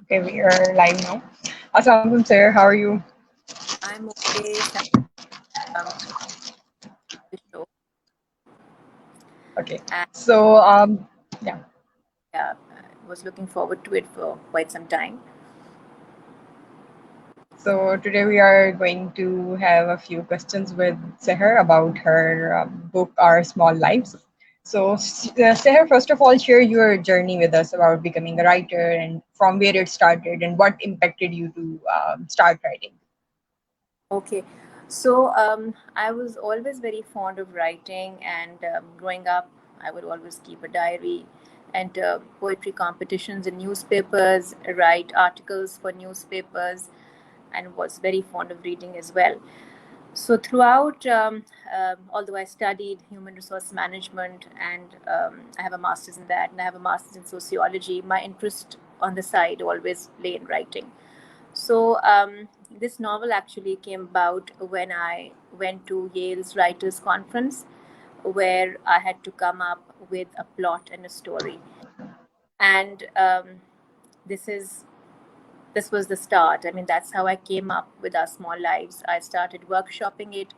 Okay, we are live now. Assalamualaikum, sir. How are you? I'm okay. Um, the show, Okay. and So, yeah. yeah, I was looking forward to it for quite some time. So today we are going to have a few questions with Seher about her book, Our Small Lives. So, Seher, first of all, share your journey with us about becoming a writer and from where it started and what impacted you to start writing. Okay, so I was always very fond of writing, and growing up, I would always keep a diary and poetry competitions in newspapers, write articles for newspapers, and was very fond of reading as well. So throughout, although I studied human resource management and I have a master's in that, and I have a master's in sociology, my interest on the side always lay in writing. So this novel actually came about when I went to Yale's Writers' Conference, where I had to come up with a plot and a story. And this is this was the start. I mean, that's how I came up with Our Small Lives. I started workshopping it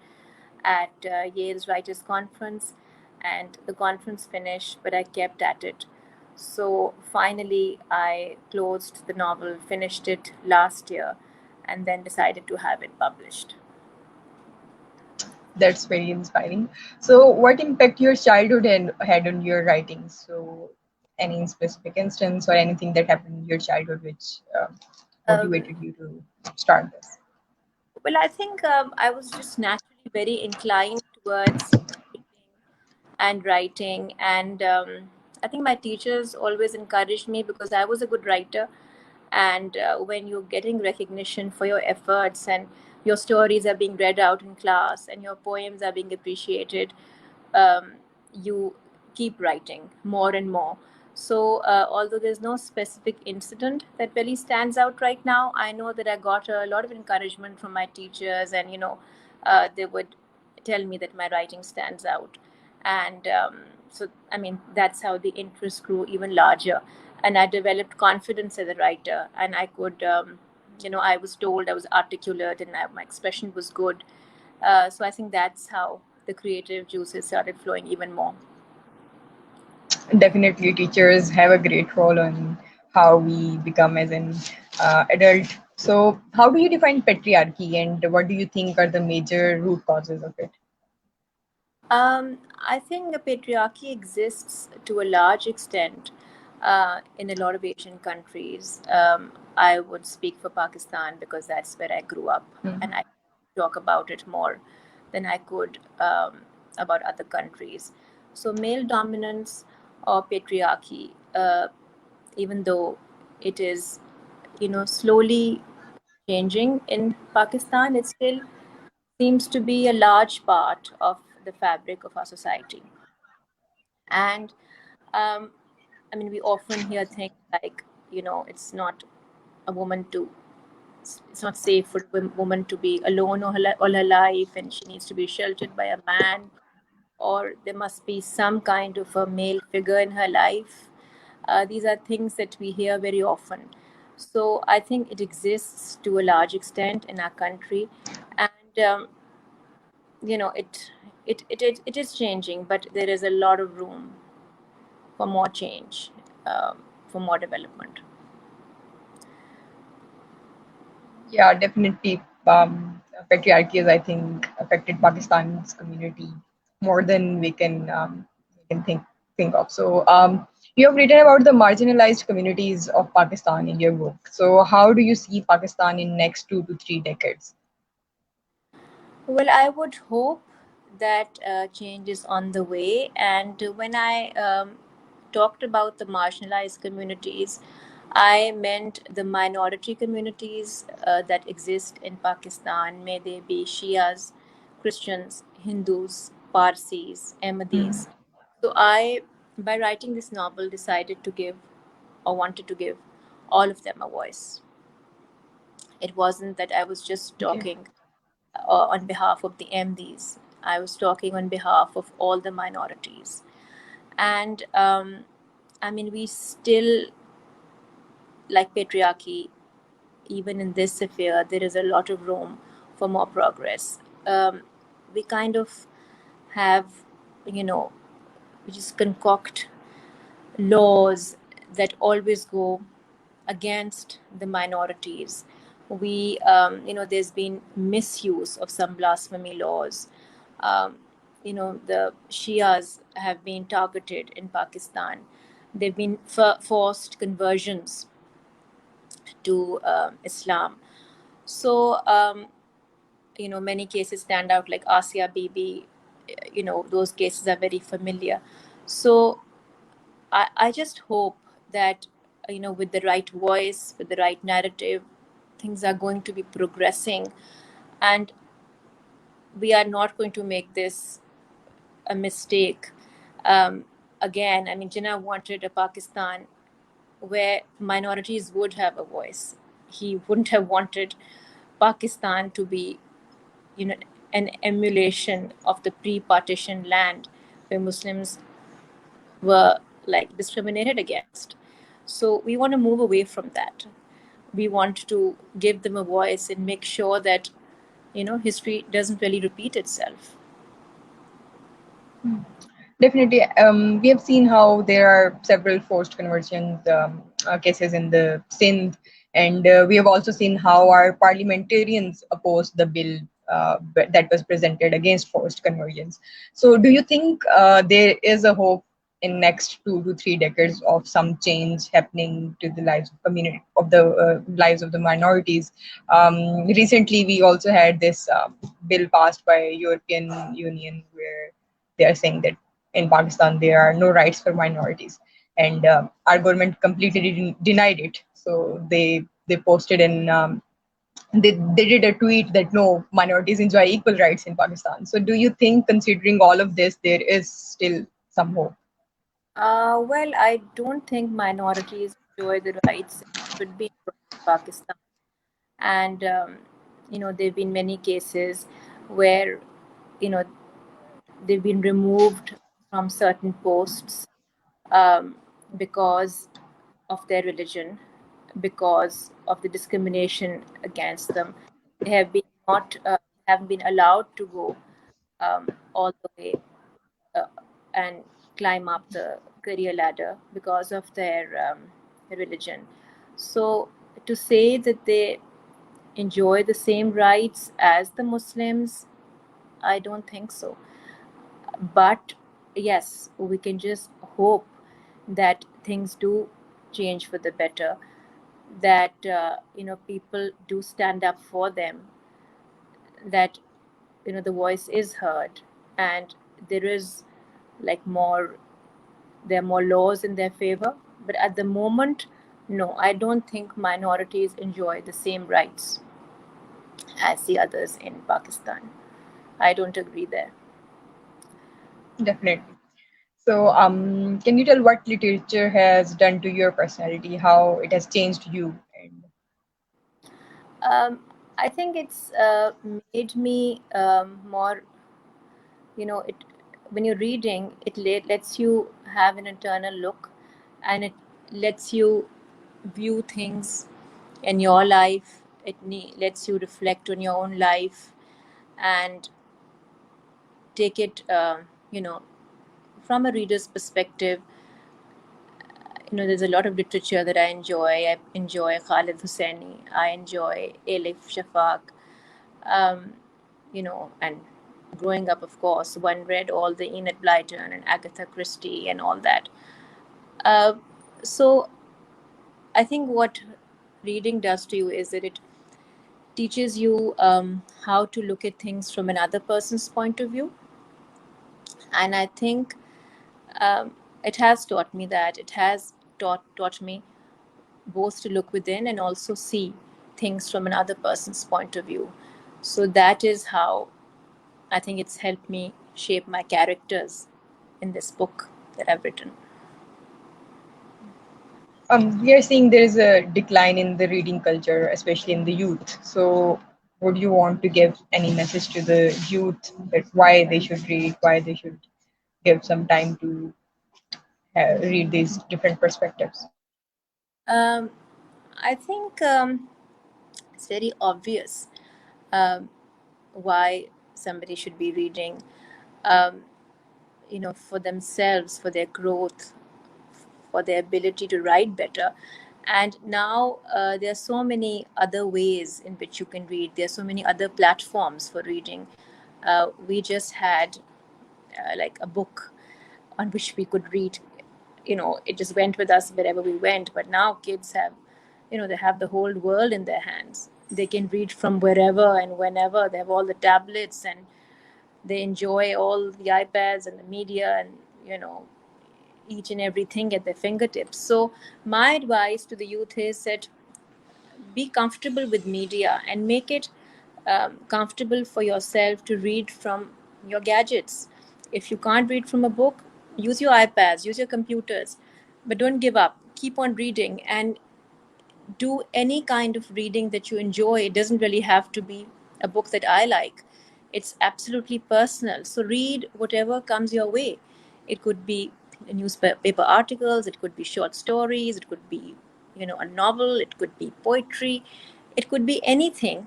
at Yale's Writers' Conference, and the conference finished, but I kept at it. So finally, I closed the novel, finished it last year, and then decided to have it published. That's very inspiring. So, what impact your childhood had on your writing? So, any specific instance or anything that happened in your childhood which Um, motivated you to start this? well, I think I was just naturally very inclined towards reading and writing, and I think my teachers always encouraged me because I was a good writer. And when you're getting recognition for your efforts and your stories are being read out in class and your poems are being appreciated, um, you keep writing more and more. So, although there's no specific incident that really stands out right now, I know that I got a lot of encouragement from my teachers, and they would tell me that my writing stands out. And so, I mean, that's how the interest grew even larger. And I developed confidence as a writer, and I could, I was told I was articulate and my expression was good. So I think that's how the creative juices started flowing even more. Definitely, teachers have a great role on how we become as an adult. So, how do you define patriarchy, and what do you think are the major root causes of it? I think the patriarchy exists to a large extent in a lot of Asian countries. I would speak for Pakistan because that's where I grew up, and I talk about it more than I could about other countries. So, male dominance or patriarchy, even though it is, slowly changing in Pakistan, it still seems to be a large part of the fabric of our society. And um, I mean, we often hear things like, it's not a woman to, it's not safe for a woman to be alone all her life, and she needs to be sheltered by a man, or there must be some kind of a male figure in her life. These are things that we hear very often. So I think it exists to a large extent in our country, and it is changing, but there is a lot of room for more change, for more development. Yeah, definitely. Patriarchy has, I think, affected Pakistan's community more than we can think of. So, you have written about the marginalized communities of Pakistan in your book. So, how do you see Pakistan in next 2 to 3 decades? Well, I would hope that change is on the way. And when I talked about the marginalized communities, I meant the minority communities that exist in Pakistan, may they be Shias, Christians, Hindus, Parsis, Ahmadis. So I, by writing this novel, decided to give or wanted to give all of them a voice. It wasn't that I was just Okay. talking on behalf of the MDs. I was talking on behalf of all the minorities. And I mean, we still like Patriarchy, even in this sphere, there is a lot of room for more progress. We kind of have, you know, we just concoct laws that always go against the minorities. There's been misuse of some blasphemy laws. Um, the Shias have been targeted in Pakistan. They've been forced conversions to Islam. So, many cases stand out, like Asia Bibi. Those cases are very familiar. So, I just hope that, with the right voice, with the right narrative, things are going to be progressing, and we are not going to make this a mistake. Um, Again, I mean, Jinnah wanted a Pakistan where minorities would have a voice. He wouldn't have wanted Pakistan to be, you know, an emulation of the pre-partition land where Muslims were like discriminated against. So we want to move away from that. We want to give them a voice and make sure that, history doesn't really repeat itself. Definitely. We have seen how there are several forced conversions cases in the Sindh, and we have also seen how our parliamentarians opposed the bill that was presented against forced conversions. So, do you think there is a hope in next 2 to 3 decades of some change happening to the lives of community of the lives of the minorities? Recently, we also had this bill passed by European Union where they are saying that in Pakistan there are no rights for minorities, and our government completely denied it. So they posted in they did a tweet that no, minorities enjoy equal rights in Pakistan. So do you think, considering all of this, there is still some hope? Well, I don't think minorities enjoy the rights it should be enjoyed in Pakistan. And, there have been many cases where, you know, they've been removed from certain posts um, because of their religion, because of the discrimination against them. They have been not haven't been allowed to go all the way uh, and climb up the career ladder because of their religion. So to say that they enjoy the same rights as the Muslims, I don't think so. But yes, we can just hope that things do change for the better, that people do stand up for them, that the voice is heard, and there is like more there are more laws in their favor. But at the moment, no, I don't think minorities enjoy the same rights as the others in Pakistan. I don't agree there. Definitely. So, can you tell what literature has done to your personality, how it has changed you? And Um, I think it's made me more, it when you're reading, it lets you have an internal look, and it lets you view things in your life. It lets you reflect on your own life and take it, from a reader's perspective. There's a lot of literature that I enjoy. I enjoy Khalid Hosseini. I enjoy Elif Shafak. Um, and growing up, of course, one read all the Enid Blyton and Agatha Christie and all that. Uh, so I think what reading does to you is that it teaches you how to look at things from another person's point of view. And I think it has taught me that. It has taught me both to look within and also see things from another person's point of view. So that is how I think it's helped me shape my characters in this book that I've written. we are seeing there is a decline in the reading culture, especially in the youth. So, would you want to give any message to the youth that why they should read, why they should give some time to read these different perspectives? Um, I think it's very obvious um, why somebody should be reading, um, for themselves, for their growth, for their ability to write better. And now there are so many other ways in which you can read. There are so many other platforms for reading. We just had like a book on which we could read. It just went with us wherever we went. But now kids have, they have the whole world in their hands. They can read from wherever and whenever. They have all the tablets, and they enjoy all the iPads and the media, and each and everything at their fingertips. So my advice to the youth is that be comfortable with media and make it comfortable for yourself to read from your gadgets. If you can't read from a book, use your iPads, use your computers, but don't give up. Keep on reading and do any kind of reading that you enjoy. It doesn't really have to be a book that I like. It's absolutely personal. So read whatever comes your way. It could be newspaper articles, it could be short stories, it could be, a novel, it could be poetry, it could be anything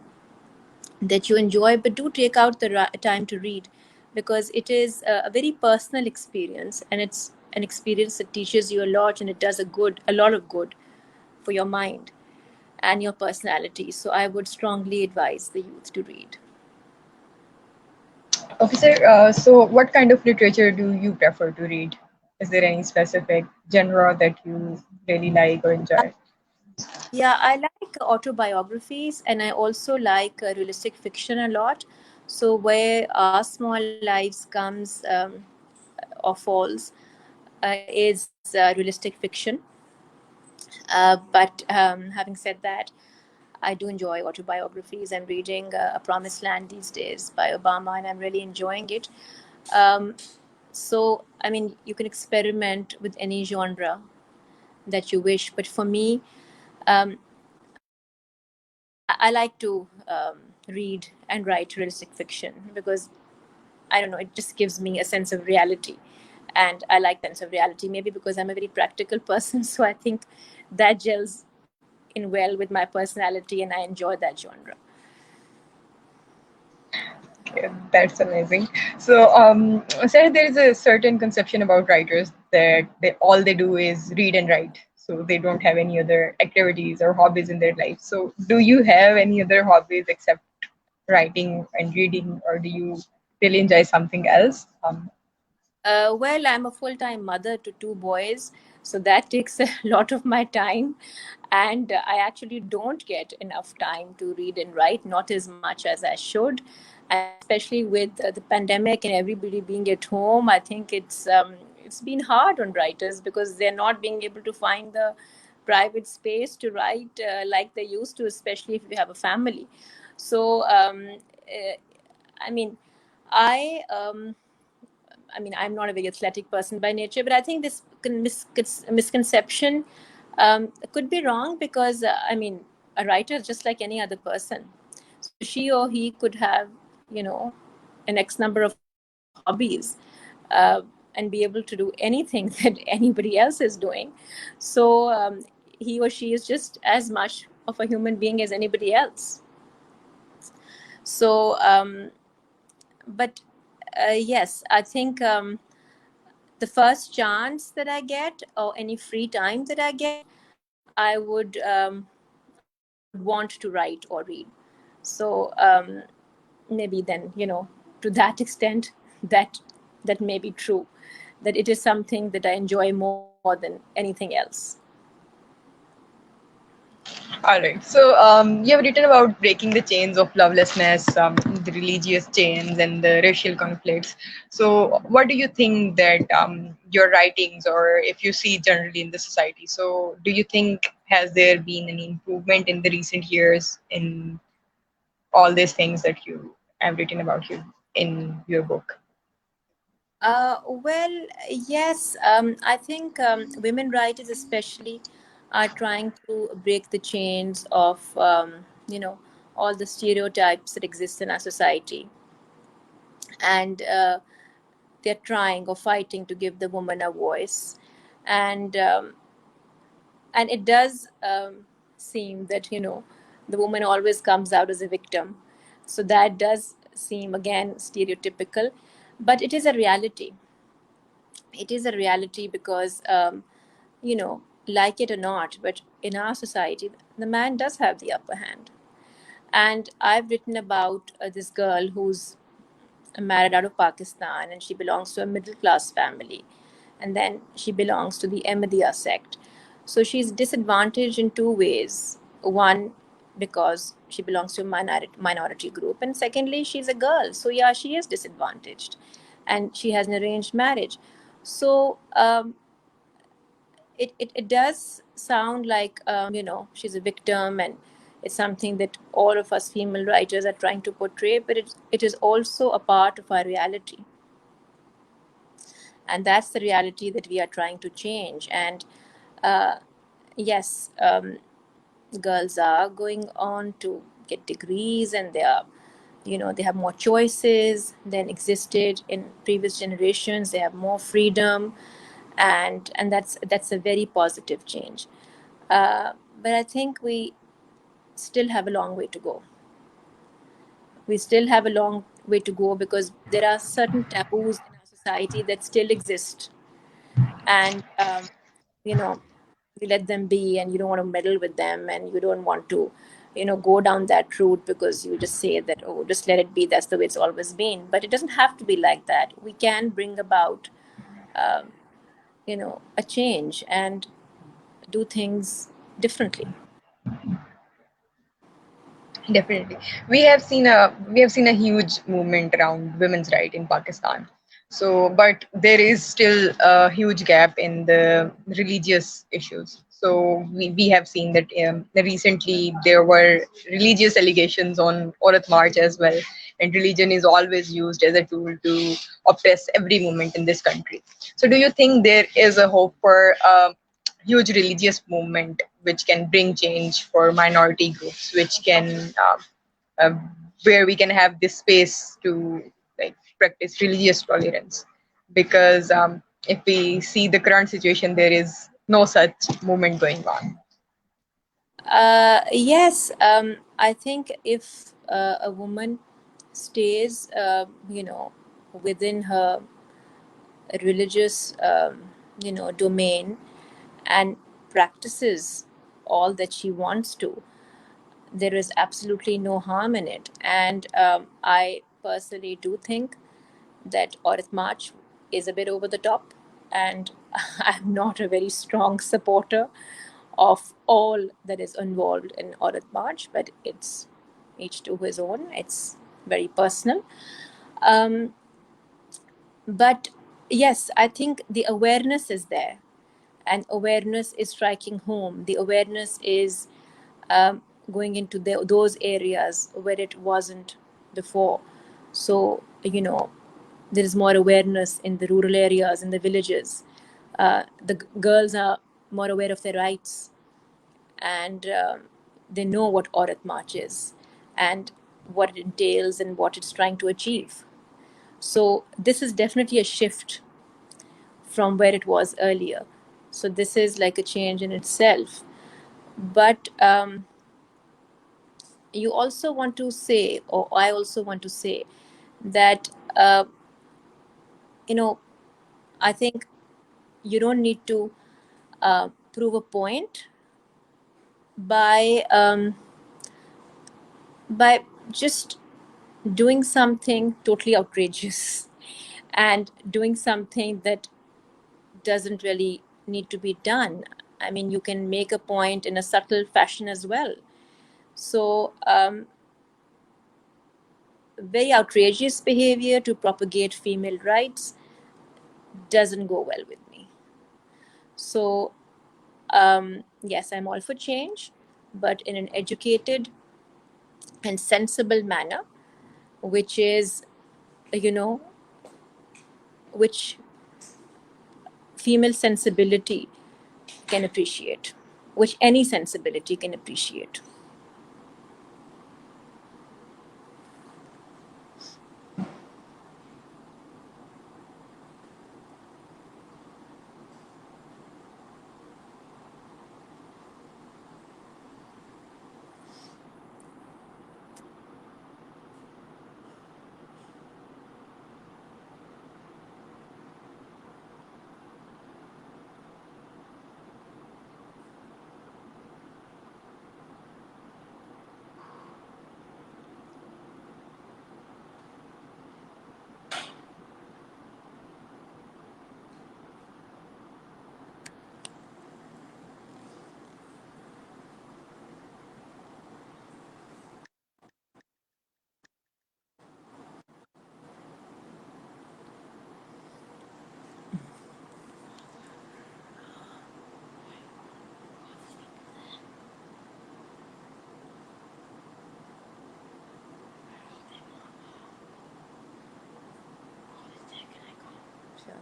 that you enjoy, but do take out the time to read, because it is a very personal experience, and it's an experience that teaches you a lot, and it does a lot of good for your mind and your personality. So I would strongly advise the youth to read. Okay, sir. So, what kind of literature do you prefer to read? Is there any specific genre that you really like or enjoy? Yeah, I like autobiographies, and I also like realistic fiction a lot. So where our small lives comes or falls is realistic fiction. But having said that, I do enjoy autobiographies. I'm reading A Promised Land these days by Obama, and I'm really enjoying it. Um, so, I mean, you can experiment with any genre that you wish, but for me, um, I like to read and write realistic fiction because I don't know, it just gives me a sense of reality. And I like that sense of reality, maybe because I'm a very practical person. So I think that gels in well with my personality, and I enjoy that genre. Okay, that's amazing. So, sir, there is a certain conception about writers that all they do is read and write. So they don't have any other activities or hobbies in their life. So, do you have any other hobbies except writing and reading, or do you really enjoy something else? Well, I'm a full time mother to two boys, so that takes a lot of my time. And I actually don't get enough time to read and write, not as much as I should. And especially with the pandemic and everybody being at home, I think it's been hard on writers because they're not being able to find the private space to write like they used to, especially if you have a family. So, I mean, I. I'm not a very athletic person by nature, but I think this misconception could be wrong because, a writer is just like any other person. So she or he could have, an X number of hobbies uh, and be able to do anything that anybody else is doing. So he or she is just as much of a human being as anybody else. So, but yes, I think. The first chance that I get or any free time that I get, I would I would want to write or read. So maybe then to that extent that that may be true, that it is something that I enjoy more than anything else. All right. So, you have written about breaking the chains of lovelessness, the religious chains, and the racial conflicts. So, what do you think that your writings, or if you see generally in the society, so do you think has there been any improvement in the recent years in all these things that you have written about you in your book? Well, yes, I think women writers especially are trying to break the chains of, all the stereotypes that exist in our society. And they're trying or fighting to give the woman a voice. And, and it does seem that, the woman always comes out as a victim. So that does seem, again, stereotypical, but it is a reality. It is a reality because, like it or not, but in our society, the man does have the upper hand. And I've written about this girl who's married out of Pakistan, and she belongs to a middle class family. And then she belongs to the Ahmadiyya sect. So she's disadvantaged in two ways. One, because she belongs to a minority group. And secondly, she's a girl. So, yeah, she is disadvantaged. And she has an arranged marriage. So, it does sound like, she's a victim, and it's something that all of us female writers are trying to portray, but it is also a part of our reality. And that's the reality that we are trying to change. And uh, yes, girls are going on to get degrees, and they are, they have more choices than existed in previous generations. They have more freedom, and that's a very positive change. But I think we still have a long way to go. We still have a long way to go because there are certain taboos in our society that still exist. And, you know, you let them be, and you don't want to meddle with them, and you don't want to, go down that route because you just say that, oh, just let it be. That's the way it's always been. But it doesn't have to be like that. We can bring about, um, a change and do things differently. Definitely. We have seen a huge movement around women's right in Pakistan. So, but there is still a huge gap in the religious issues. So we have seen that recently there were religious allegations on Aurat March as well, and religion is always used as a tool to oppress every movement in this country. So, do you think there is a hope for huge religious movement which can bring change for minority groups, which can uh, where we can have this space to like practice religious tolerance? Because if we see the current situation, there is no such movement going on. Yes, I think if a woman stays, within her religious, domain, and practices all that she wants to, there is absolutely no harm in it. And I personally do think that Aurat March is a bit over the top, and I'm not a very strong supporter of all that is involved in Aurat March, but it's each to his own. It's very personal. Um, but yes, I think the awareness is there, and awareness is striking home. The awareness is going into those areas where it wasn't before. So, there is more awareness in the rural areas, in the villages. The girls are more aware of their rights, and they know what Aurat March is and what it entails and what it's trying to achieve. So this is definitely a shift from where it was earlier. So this is like a change in itself. But you also want to say, or I also want to say, that uh, you know I think you don't need to prove a point by just doing something totally outrageous and doing something that doesn't really need to be done. I mean, you can make a point in a subtle fashion as well. So, very outrageous behavior to propagate female rights doesn't go well with me. So, yes, I'm all for change, but in an educated and sensible manner, which is, you know, which female sensibility can appreciate, which any sensibility can appreciate.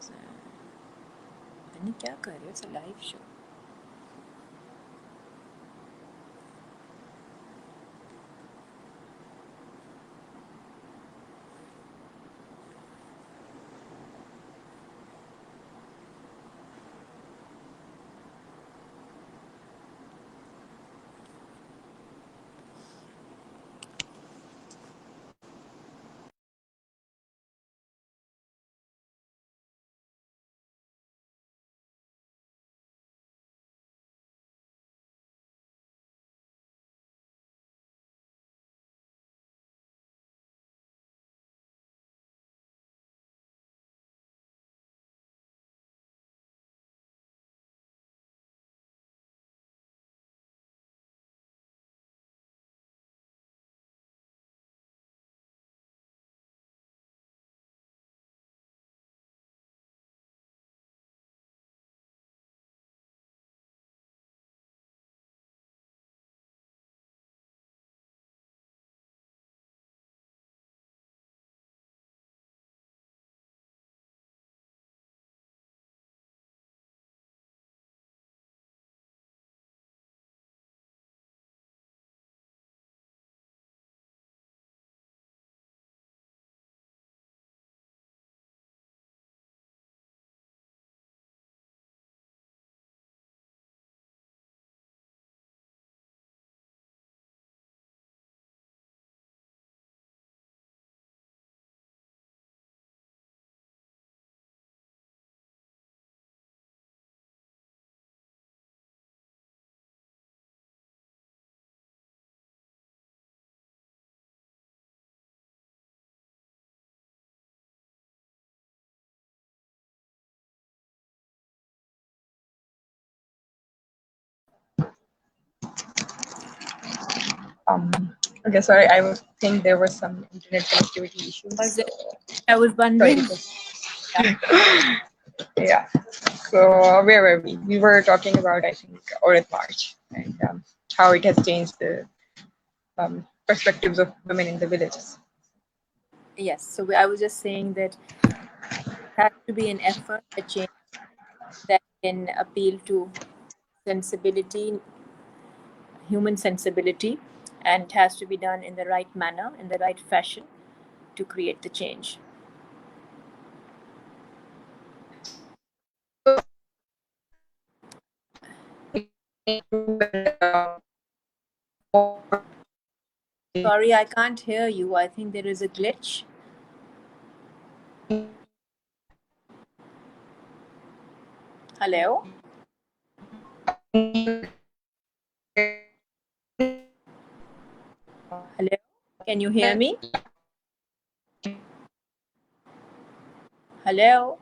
आवाज है पता नहीं क्या कर रहे हो it's a live show Okay, sorry. I think there was some internet connectivity issues. was So it I was sorry. wondering yeah Yeah. So where were we? We were talking about, I think, Aurat March and how it has changed the perspectives of women in the villages. yes so I was just saying that it has to be an effort a change that can appeal to sensibility human sensibility and it has to be done in the right manner in the right fashion to create the change sorry I can't hear you I think there is a glitch hello hello can you hear me hello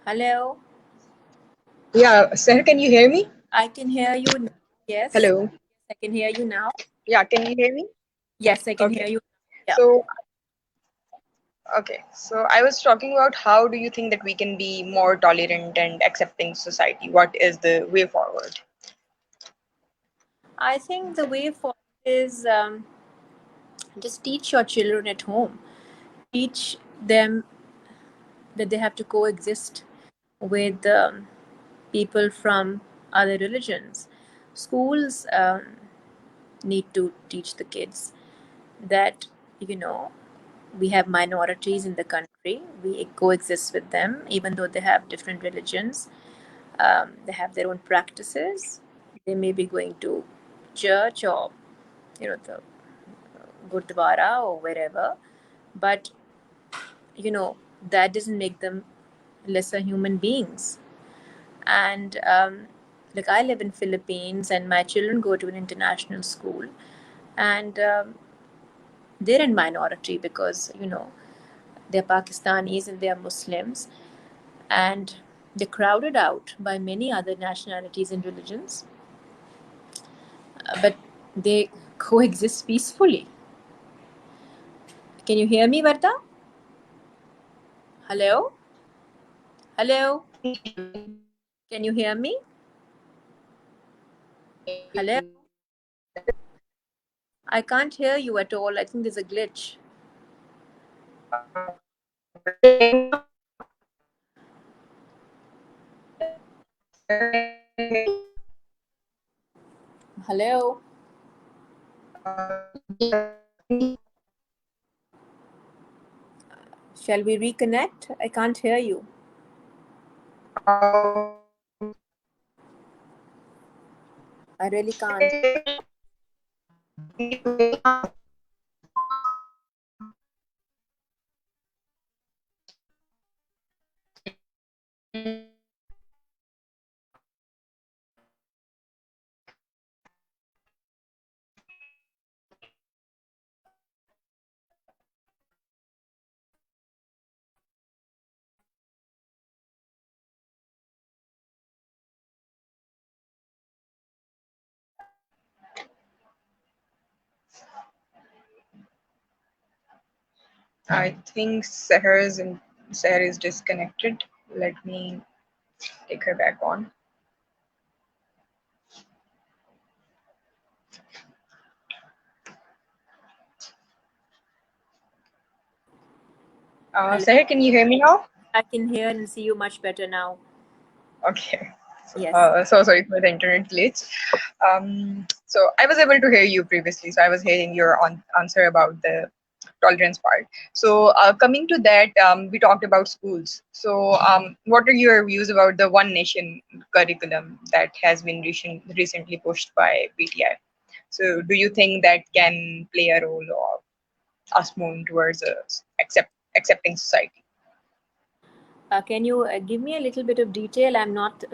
hello Yeah, sir, can you hear me? I can hear you now. Yes, Hello. I can hear you now. Yeah, can you hear me? Yes, I can hear Okay. you. Yeah. So okay, so I was talking about how do you think that we can be more tolerant and accepting society? What is the way forward? I think the way forward is just teach your children at home. Teach them that they have to coexist with people from other religions. Schools need to teach the kids that, you know, we have minorities in the country. We coexist with them, even though they have different religions. They have their own practices. They may be going to church or the gurdwara or wherever, but that doesn't make them lesser human beings. And like I live in Philippines, and my children go to an international school, and they're in minority because they're Pakistanis and they're Muslims, and they're crowded out by many other nationalities and religions, but they coexist peacefully. Can you hear me, Varda? Hello? Hello? Can you hear me? Hello? I can't hear you at all. I think there's a glitch. Hello? Shall we reconnect? I can't hear you. I really can't. I think Seher is disconnected. Let me take her back on. Hello? Seher, can you hear me now? I can hear and see you much better now. Okay. Yes. So sorry for the internet glitch. So I was able to hear you previously. So I was hearing your answer about the tolerance part. So coming to that, we talked about schools. So what are your views about the One Nation curriculum that has been recently pushed by PTI? So do you think that can play a role of us moving towards a accepting society? Can you give me a little bit of detail? I'm not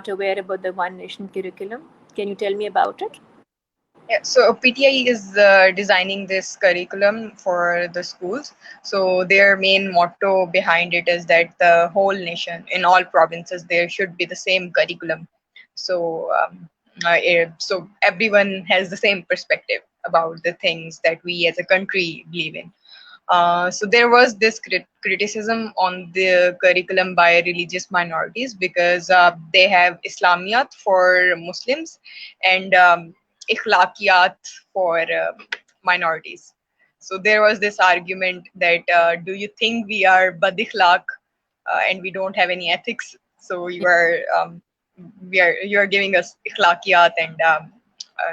aware about the One Nation curriculum. Can you tell me about it? Yeah, so PTI is designing this curriculum for the schools. So their main motto behind it is that the whole nation, in all provinces, there should be the same curriculum. So so everyone has the same perspective about the things that we as a country believe in. So there was this criticism on the curriculum by religious minorities because they have Islamiyat for Muslims and Ikhlaqiyat for minorities. So there was this argument that do you think we are bad ikhlaq and we don't have any ethics? So you are giving us Ikhlaqiyat and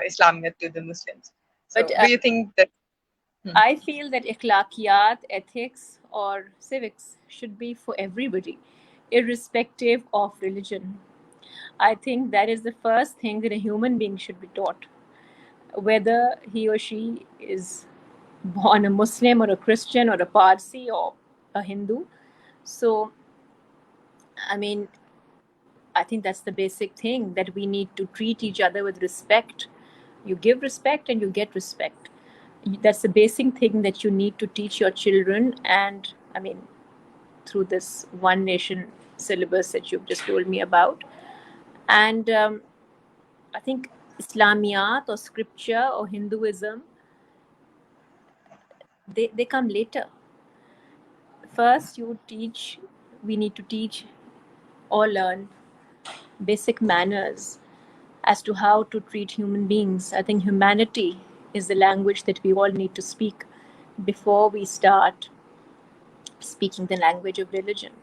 Islamiyat to the Muslims. But So do you think that? Hmm. I feel that ikhlaqiyat, ethics, or civics should be for everybody, irrespective of religion. I think that is the first thing that a human being should be taught, whether he or she is born a Muslim or a Christian or a Parsi or a Hindu. So, I mean, I think that's the basic thing, that we need to treat each other with respect. You give respect and you get respect. That's the basic thing that you need to teach your children. And I mean, through this One Nation syllabus that you've just told me about. And I think Islamiyat or scripture or Hinduism, they come later. First, we need to teach or learn basic manners as to how to treat human beings. I think humanity is the language that we all need to speak before we start speaking the language of religion.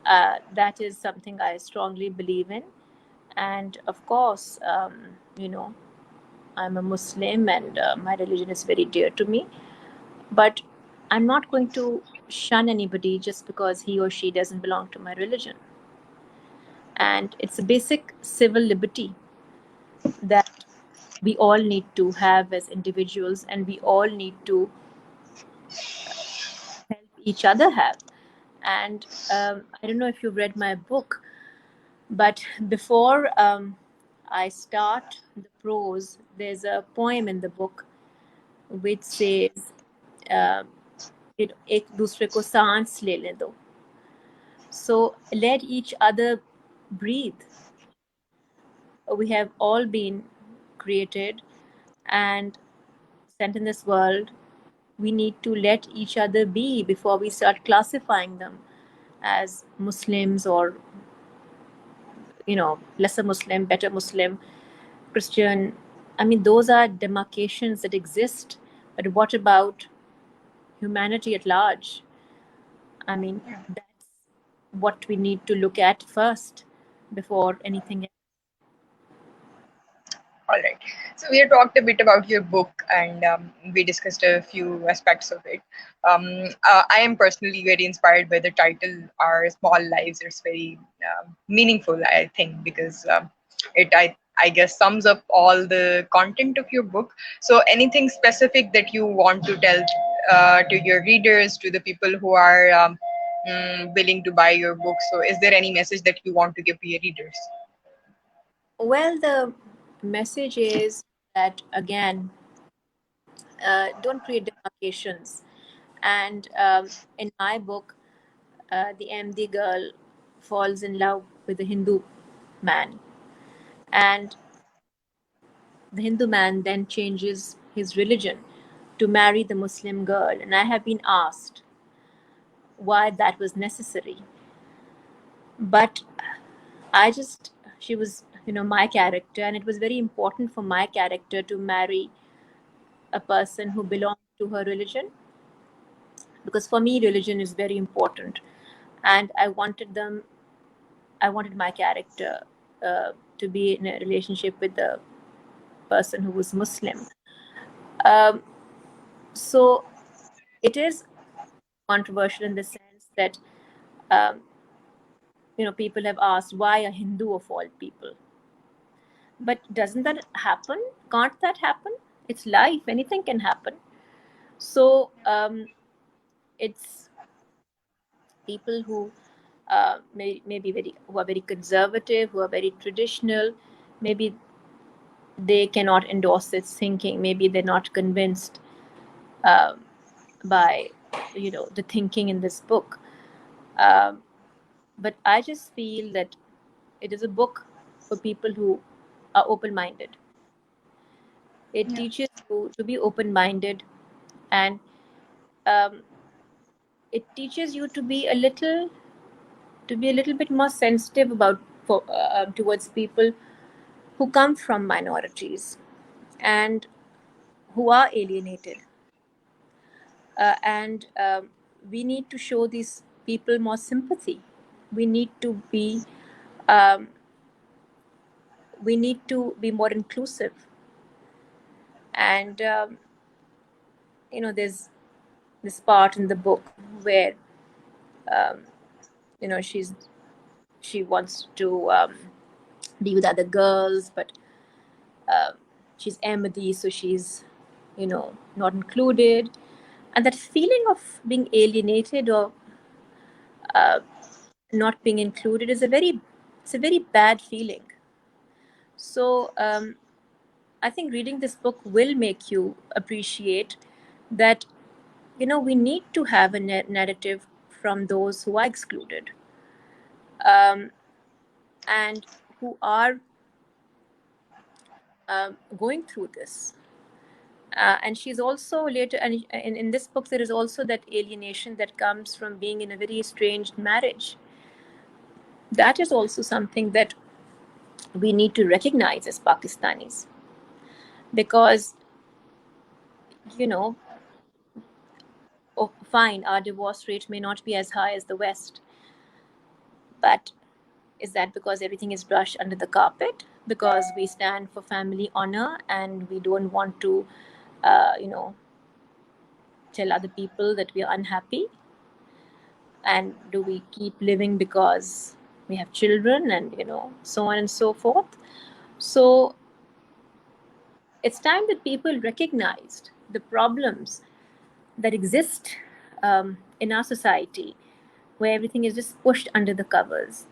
That is something I strongly believe in. And of course, I'm a Muslim and my religion is very dear to me. But I'm not going to shun anybody just because he or she doesn't belong to my religion. And it's a basic civil liberty that we all need to have as individuals, and we all need to help each other have. And I don't know if you've read my book, but before I start the prose, there's a poem in the book which says, uh, एक दूसरे को सांस लेने दो. So let each other breathe. We have all been created and sent in this world. We need to let each other be before we start classifying them as Muslims or, lesser Muslim, better Muslim, Christian. I mean, those are demarcations that exist, but what about humanity at large? I mean, that's what we need to look at first before anything else. All right. So we have talked a bit about your book, and we discussed a few aspects of it. I am personally very inspired by the title, "Our Small Lives." It's very meaningful, I think, because I guess sums up all the content of your book. So, anything specific that you want to tell to your readers, to the people who are willing to buy your book? So, is there any message that you want to give to your readers? Well, the message is that, again, don't create demarcations. And in my book, the MD girl falls in love with a Hindu man, and the Hindu man then changes his religion to marry the Muslim girl. And I have been asked why that was necessary. But I just, she was, my character, and it was very important for my character to marry a person who belonged to her religion, because for me, religion is very important. And I wanted my character to be in a relationship with the person who was Muslim. Um, so it is controversial in the sense that um, people have asked why a Hindu of all people. But doesn't that happen? Can't that happen? It's life. Anything can happen. So it's people who may be who are very conservative, who are very traditional. Maybe they cannot endorse this thinking. Maybe they're not convinced um, by the thinking in this book. Um, but I just feel that it is a book for people who are open-minded. It Yeah. teaches you to be open-minded, and um, it teaches you to be a little bit more sensitive towards people who come from minorities and who are alienated. And we need to show these people more sympathy. We need to be um, we need to be more inclusive. And there's this part in the book where um, she wants to be with other girls, but um she's Ahmadi, so she's not included. And that feeling of being alienated or uh, not being included is a very bad feeling. So I think reading this book will make you appreciate that we need to have a narrative from those who are excluded, um, and who are going through this. And she's also later, and in this book, there is also that alienation that comes from being in a very estranged marriage. That is also something that we need to recognize as Pakistanis, because, you know, oh, fine, our divorce rate may not be as high as the West, but is that because everything is brushed under the carpet? Because we stand for family honor and we don't want to, uh, you know, tell other people that we are unhappy? And do we keep living because we have children, and so on and so forth? So it's time that people recognized the problems that exist in our society, where everything is just pushed under the covers,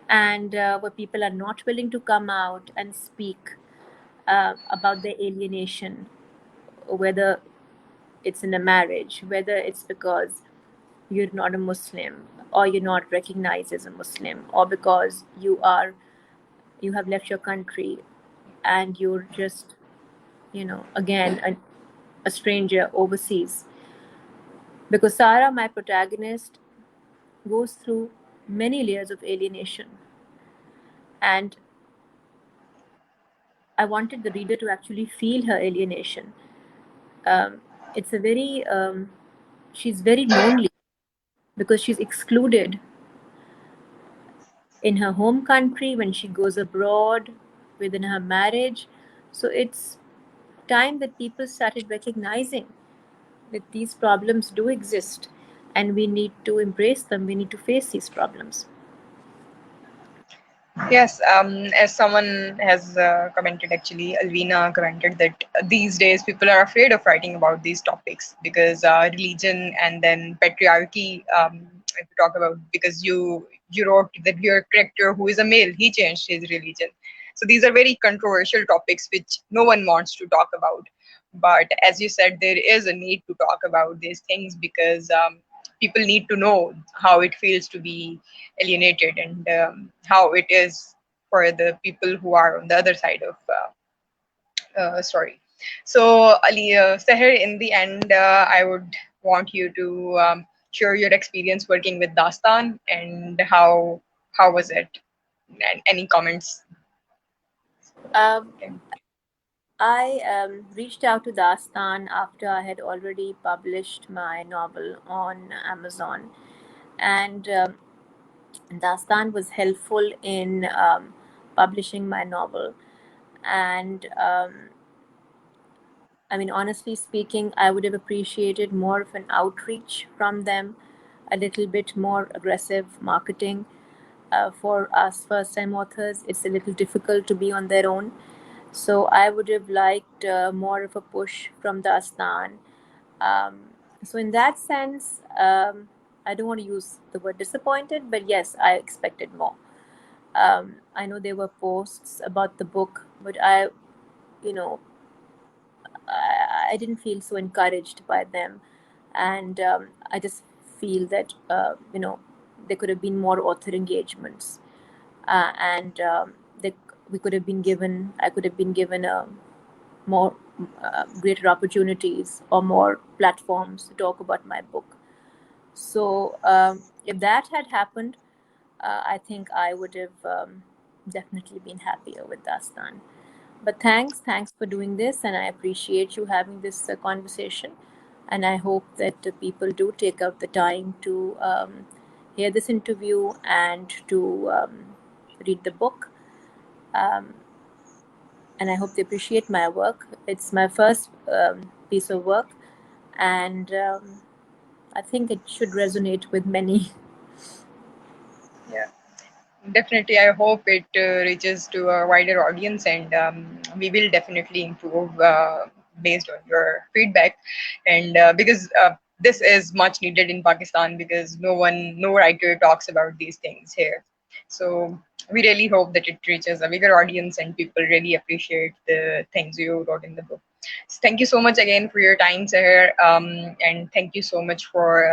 and where people are not willing to come out and speak about their alienation, whether it's in a marriage, whether it's because you're not a Muslim, or you're not recognized as a Muslim, or because you have left your country and you're just, again, a stranger overseas. Because Sarah, my protagonist, goes through many layers of alienation. And I wanted the reader to actually feel her alienation. Um, it's a very she's very lonely because she's excluded in her home country, when she goes abroad, within her marriage. So it's time that people started recognizing that these problems do exist and we need to embrace them, we need to face these problems. Yes, as someone has commented, actually, Alvina commented that these days people are afraid of writing about these topics because religion and then patriarchy. If you talk about, because you wrote that your character who is a male, he changed his religion. So these are very controversial topics which no one wants to talk about. But as you said, there is a need to talk about these things because people need to know how it feels to be alienated and how it is for the people who are on the other side of story. So Ali, Seher, in the end, I would want you to share your experience working with Dastan and how was it, and any comments. Um, Okay. I reached out to Dastan after I had already published my novel on Amazon, and Dastan was helpful in publishing my novel. And I mean, honestly speaking, I would have appreciated more of an outreach from them, a little bit more aggressive marketing. For us first time authors, it's a little difficult to be on their own. So I would have liked more of a push from the Astan. So, in that sense, I don't want to use the word disappointed, but yes, I expected more. I know there were posts about the book, but you know, I didn't feel so encouraged by them, and I just feel that there could have been more author engagements, and we could have been given. I could have been given a more greater opportunities or more platforms to talk about my book. So if that had happened, I think I would have definitely been happier with Dastan. But thanks for doing this, and I appreciate you having this conversation. And I hope that the people do take out the time to hear this interview and to read the book. Um, and I hope they appreciate my work. It's my first piece of work, and I think it should resonate with many. Yeah. Definitely, I hope it reaches to a wider audience, and we will definitely improve based on your feedback. And because this is much needed in Pakistan, because no writer talks about these things here. So we really hope that it reaches a bigger audience and people really appreciate the things you wrote in the book. So thank you so much again for your time, Sahir, and thank you so much for.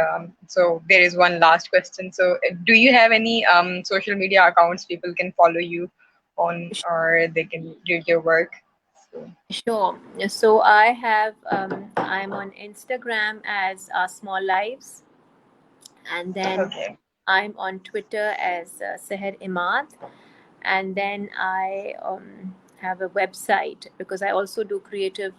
So there is one last question. So do you have any social media accounts people can follow you on, or they can read your work? So, Sure. So I have I'm on Instagram as Small Lives, and then okay. I'm on Twitter as Sehr Emaad, and then I have a website because I also do creative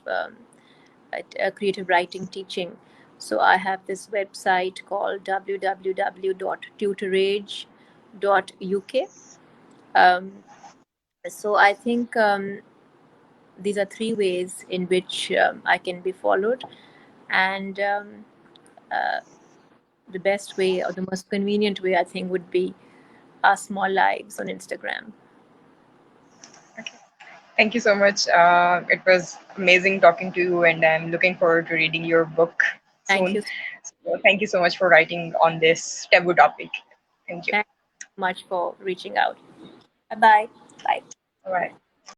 writing teaching. So I have this website called www.tutorage.uk. Um, so I think these are three ways in which I can be followed, and uh, the best way or the most convenient way I think would be our small lives on Instagram. Thank you so much. It was amazing talking to you, and I'm looking forward to reading your book Thank soon. you. So thank you so much for writing on this taboo topic. Thank you. Thank you so much for reaching out. Bye bye. Bye. All right.